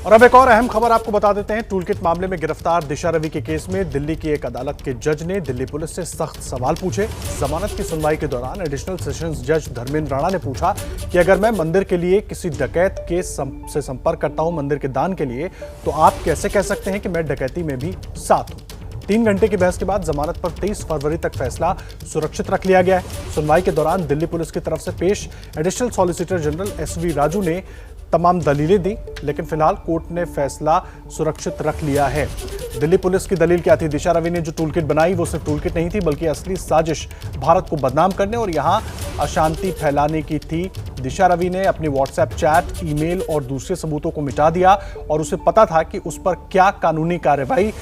और अब एक और अहम खबर आपको बता देते हैं। टूलकिट मामले में गिरफ्तार दिशा रवि के केस में दिल्ली की एक अदालत के जज ने दिल्ली पुलिस से सख्त सवाल पूछे। जमानत की सुनवाई के दौरान एडिशनल सेशंस जज धर्मेंद्र राणा ने पूछा कि अगर मैं मंदिर के लिए किसी डकैत के से संपर्क करता हूं मंदिर के दान के लिए, तो आप कैसे कह सकते हैं कि मैं डकैती में भी साथ हूं। 3 घंटे की बहस के बाद जमानत पर 23 फरवरी तक फैसला सुरक्षित रख लिया गया है। सुनवाई के दौरान दिल्ली पुलिस की तरफ से पेश additional solicitor general SV Raju ने तमाम दलीलें दी, लेकिन फिलहाल कोर्ट ने फैसला सुरक्षित रख लिया है। दिल्ली पुलिस की दलील क्या थी? दिशा रवि ने जो टूलकिट बनाई वो सिर्फ टूलकिट नहीं थी, बल्कि असली साजिश भारत को बदनाम करने और यहां अशांति फैलाने की थी। दिशा रवि ने अपने व्हाट्सएप चैट, ईमेल और दूसरे सबूतों को मिटा दिया और उसे पता था कि उस पर क्या कानूनी कार्रवाई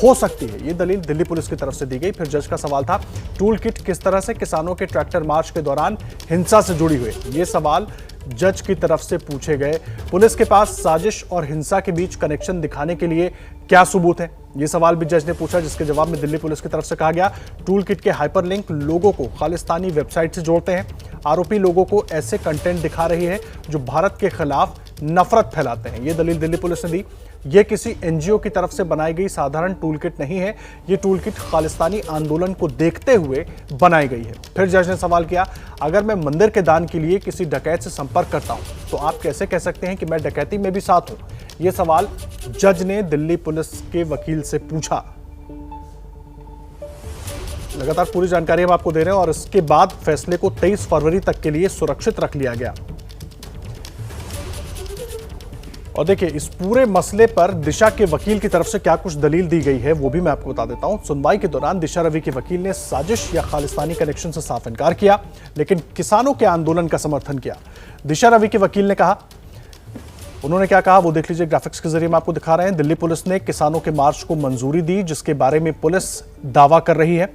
हो सकती है। ये दलील दिल्ली पुलिस की तरफ से दी गई। फिर जज का सवाल था, टूलकिट किस तरह से किसानों के ट्रैक्टर मार्च के दौरान हिंसा से जुड़ी हुई? ये सवाल जज की तरफ से पूछे गए। पुलिस के पास साजिश और हिंसा के बीच कनेक्शन दिखाने के लिए क्या सबूत है? यह सवाल भी जज ने पूछा, जिसके जवाब में दिल्ली पुलिस की तरफ से कहा गया, टूलकिट के हाइपरलिंक लोगों को खालिस्तानी वेबसाइट से जोड़ते हैं। आरोपी लोगों को ऐसे कंटेंट दिखा रही है जो भारत के खिलाफ नफरत फैलाते हैं। यह दलील दिल्ली पुलिस ने दी। यह किसी NGO की तरफ से बनाई गई साधारण टूलकिट नहीं है। यह टूलकिट खालिस्तानी आंदोलन को देखते हुए बनाई गई है। फिर जज ने सवाल किया, अगर मैं मंदिर के दान के लिए किसी डकैत से संपर्क करता हूं, तो आप कैसे कह सकते हैं कि मैं डकैती में भी साथ हूं? यह सवाल जज ने दिल्ली पुलिस के वकील से पूछा। लगातार पूरी जानकारी हम आपको दे रहे हैं और इसके बाद फैसले को 23 फरवरी तक के लिए सुरक्षित रख लिया गया। और देखिए, इस पूरे मसले पर दिशा के वकील की तरफ से क्या कुछ दलील दी गई है वो भी मैं आपको बता देता हूं। सुनवाई के दौरान दिशा रवि के वकील ने साजिश या खालिस्तानी कनेक्शन से साफ इनकार किया, लेकिन किसानों के आंदोलन का समर्थन किया। दिशा रवि के वकील ने कहा, उन्होंने क्या कहा वो देख लीजिए, ग्राफिक्स के जरिए हम आपको दिखा रहे हैं। दिल्ली पुलिस ने किसानों के मार्च को मंजूरी दी, जिसके बारे में पुलिस दावा कर रही है।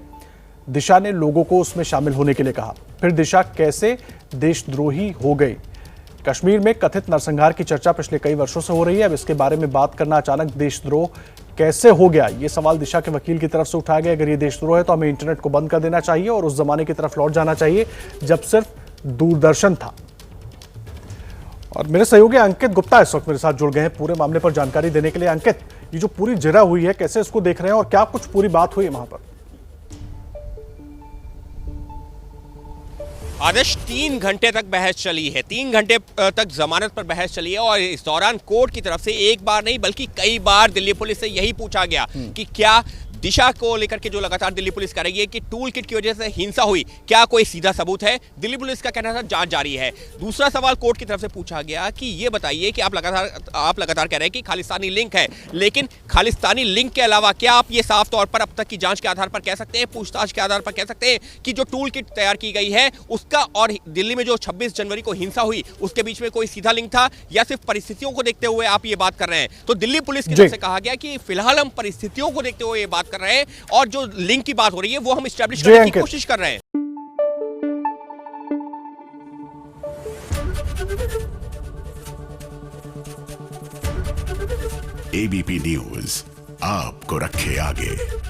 दिशा ने लोगों को उसमें शामिल होने के लिए कहा। फिर दिशा कैसे देशद्रोही हो गई? कश्मीर में कथित नरसंहार की चर्चा पिछले कई वर्षों से हो रही है। अब इसके बारे में बात करना अचानक देशद्रोह कैसे हो गया? ये सवाल दिशा के वकील की तरफ से उठाया गया। अगर ये देशद्रोह है तो हमें इंटरनेट को बंद कर देना चाहिए और उस जमाने की तरफ लौट जाना चाहिए जब सिर्फ दूरदर्शन था। और मेरे सहयोगी अंकित गुप्ता इस वक्त मेरे साथ जुड़ गए हैं पूरे मामले पर जानकारी देने के लिए। अंकित, ये जो पूरी जिरा हुई है, कैसे इसको देख रहे हैं और क्या कुछ पूरी बात हुई है वहां पर? आदर्श 3 घंटे तक बहस चली है। 3 घंटे तक जमानत पर बहस चली है और इस दौरान कोर्ट की तरफ से एक बार नहीं बल्कि कई बार दिल्ली पुलिस से यही पूछा गया कि क्या दिशा को लेकर के जो लगातार दिल्ली पुलिस कर रही है कि टूलकिट की वजह से हिंसा हुई, क्या कोई सीधा सबूत है? दिल्ली पुलिस का कहना था जांच जारी है। दूसरा सवाल कोर्ट की तरफ से पूछा गया कि ये बताइए कि आप लगातार कह रहे हैं कि खालिस्तानी लिंक है, लेकिन खालिस्तानी लिंक के अलावा क्या आप ये साफ तौर पर अब तक की जांच के आधार पर कह सकते हैं, पूछताछ के आधार पर कह सकते हैं कि जो टूलकिट तैयार की गई है उसका और दिल्ली में जो 26 जनवरी को हिंसा हुई उसके बीच में कोई सीधा लिंक था, या सिर्फ परिस्थितियों को देखते हुए आप ये बात कर रहे हैं? तो दिल्ली पुलिस की तरफ से कहा गया कि फिलहाल हम परिस्थितियों को देखते हुए ये बात कर रहे हैं और जो लिंक की बात हो रही है वो हम एस्टैब्लिश करने की कोशिश कर रहे हैं। ABP न्यूज आपको रखे आगे।